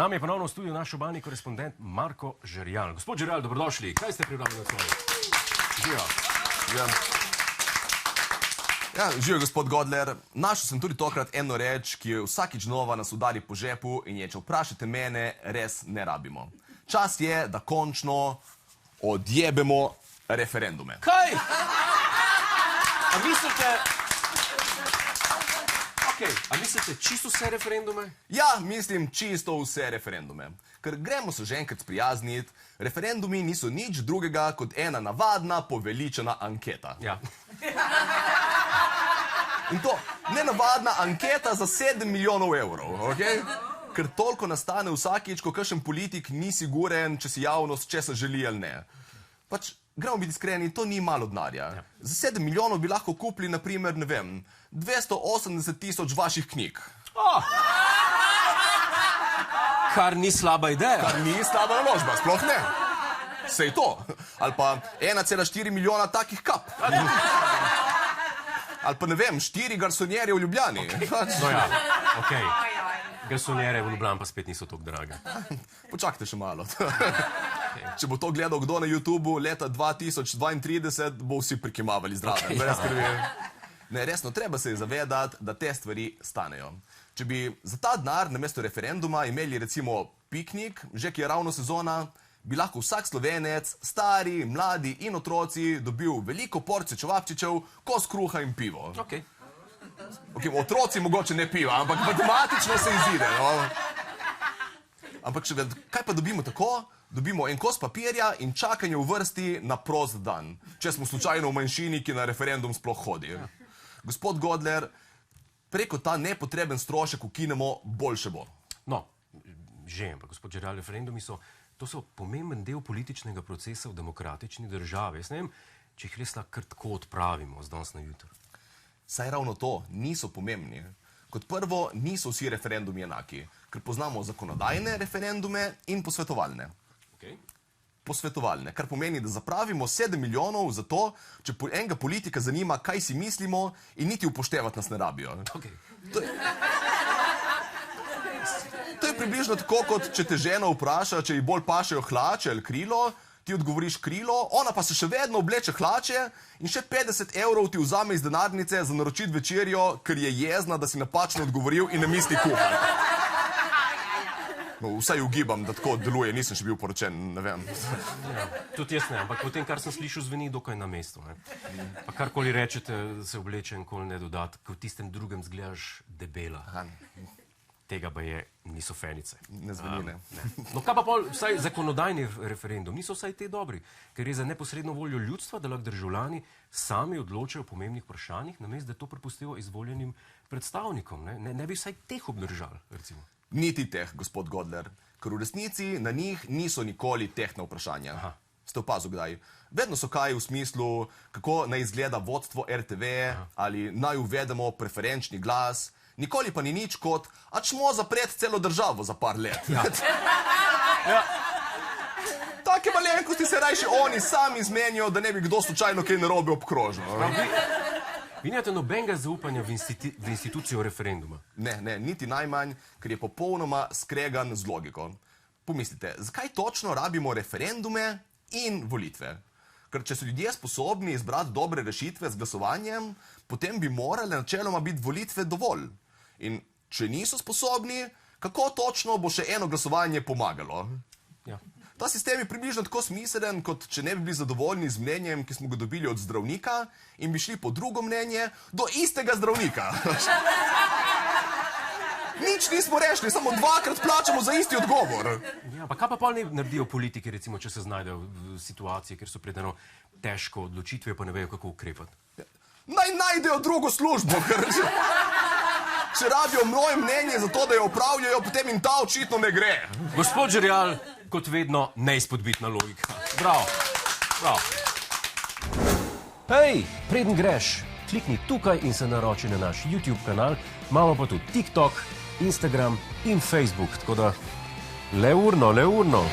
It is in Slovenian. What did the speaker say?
nami je ponovno v studiu naš obalni korespondent Marko Žerjal. Gospod Žerjal, dobrodošli. Kaj ste pripravili na svoje? Živijo. Živijo, gospod Godler. Našel sem tudi tokrat eno reč, ki jo vsakič znova nas udari po žepu in je, če vprašate mene, res ne rabimo. Čas je, da končno odjebemo referendume. Kaj? A mislite čisto vse referendume? Ja, mislim čisto vse referendume. Ker gremo se že enkrat sprijazniti, referendumi niso nič drugega kot ena navadna, poveličena anketa. Ja. In to nenavadna anketa za 7 milijonov evrov, okej? Ker toliko nastane vsakič, ko kakšen politik ni siguren, če si javnost česa želi ali ne. Pač, gremo biti iskreni, to ni malo denarja. Za 7 milijonov bi lahko kupili, naprimer, ne vem, 280 tisoč vaših knjig. Kar ni slaba ideja. Kar ni slaba naložba, sploh ne. Sej to. Ali pa 1,4 milijona takih kap. Ali pa ne vem, 4 garsonjerje v Ljubljani. No ja, okej. Garsonjere v Ljubljani pa spet niso toliko drage. Počakajte še malo. Če bo to gledal kdo na YouTubeu leta 2032, bo vsi prikimavali zraven. Ne, resno, treba se je zavedati, da te stvari stanejo. Če bi za ta denar namesto referenduma imeli recimo piknik, že ki je ravno sezona, bi lahko vsak Slovenec, stari, mladi in otroci dobil veliko porcijo čevapčičev, kos kruha in pivo. Okej. Otroci mogoče ne piva, ampak matematično se izide. Ampak kaj pa dobimo tako? Dobimo en kos papirja in čakanje v vrsti na prost dan, če smo slučajno v manjšini, ki na referendum sploh hodi. Gospod Godler, preko ta nepotreben strošek ukinemo, boljše bo. No, že, ampak gospod Žerjal, referendumi so pomemben del političnega procesa v demokratični državi. Jaz ne vem, če jih res lahko tako odpravimo z danes na jutro. Saj ravno to, niso pomembni. Kot prvo, niso vsi referendumi enaki, ker poznamo zakonodajne referendume in posvetovalne. Posvetovalne, kar pomeni, da zapravimo 7 milijonov za to, če enega politika zanima, kaj si mislimo in niti upoštevati nas ne rabijo. To je približno tako, kot če te žena vpraša, če ji bolj pašejo hlače ali krilo, ti odgovoriš krilo, ona pa se še vedno obleče hlače in še 50 evrov ti vzame iz denarnice za naročiti večerjo, ker je jezna, da si napačno odgovoril in ne misli kuhati. No, vsaj ugibam, da tako deluje, nisem še bil poročen, ne vem. Tudi jaz ne, ampak po tem, kar sem slišal, zveni dokaj na mestu. Pa karkoli rečete, se obleče in koli ne dodati, ko v tistem drugem zgledaš debela. Tega pa niso fenice. Ne zveni, ne. No, kaj pa pol, vsaj zakonodajni referendum, niso vsaj te dobri, ker je za neposredno voljo ljudstva, da lahko državljani sami odločajo o pomembnih vprašanjih, namesto da to prepustijo izvoljenim predstavnikom. Ne bi vsaj teh obdržali, recimo. Niti teh, gospod Godler, ker v resnici na njih niso nikoli tehna vprašanja. Ste opazili kdaj? Vedno so kaj v smislu, kako naj izgleda vodstvo RTV ali naj uvedemo preferenčni glas. Nikoli pa ni nič kot, a čmo zapreti celo državo za par let. Take malenkosti se rajši oni sami zmenijo, da ne bi kdo slučajno kaj narobe obkrožil. Vi nimate nobenega zaupanja v institucijo referenduma? Ne, niti najmanj, ker je popolnoma skregan z logiko. Pomislite, zakaj točno rabimo referendume in volitve? Ker če so ljudje sposobni izbrati dobre rešitve z glasovanjem, potem bi morale načeloma biti volitve dovolj. In če niso sposobni, kako točno bo še eno glasovanje pomagalo? Ta sistem je približno tako smiselen, kot če ne bi bili zadovoljni z mnenjem, ki smo ga dobili od zdravnika in bi šli po drugo mnenje do istega zdravnika. Nič nismo rešili, samo dvakrat plačamo za isti odgovor. Ja, pa kaj pa pol ne naredijo politiki, recimo, če se znajdejo v situaciji, kjer so pred eno težko odločitvijo, pa ne vejo, kako ukrepati? Naj najdejo drugo službo, ker če rabijo moje mnenje za to, da jo opravljajo, potem jim ta očitno ne gre. Gospod Žerjal, kot vedno, neizpodbitna logika. Bravo, bravo. Hej, preden greš, klikni tukaj in se naroči na naš YouTube kanal, imamo pa tudi TikTok, Instagram in Facebook, tako da le urno.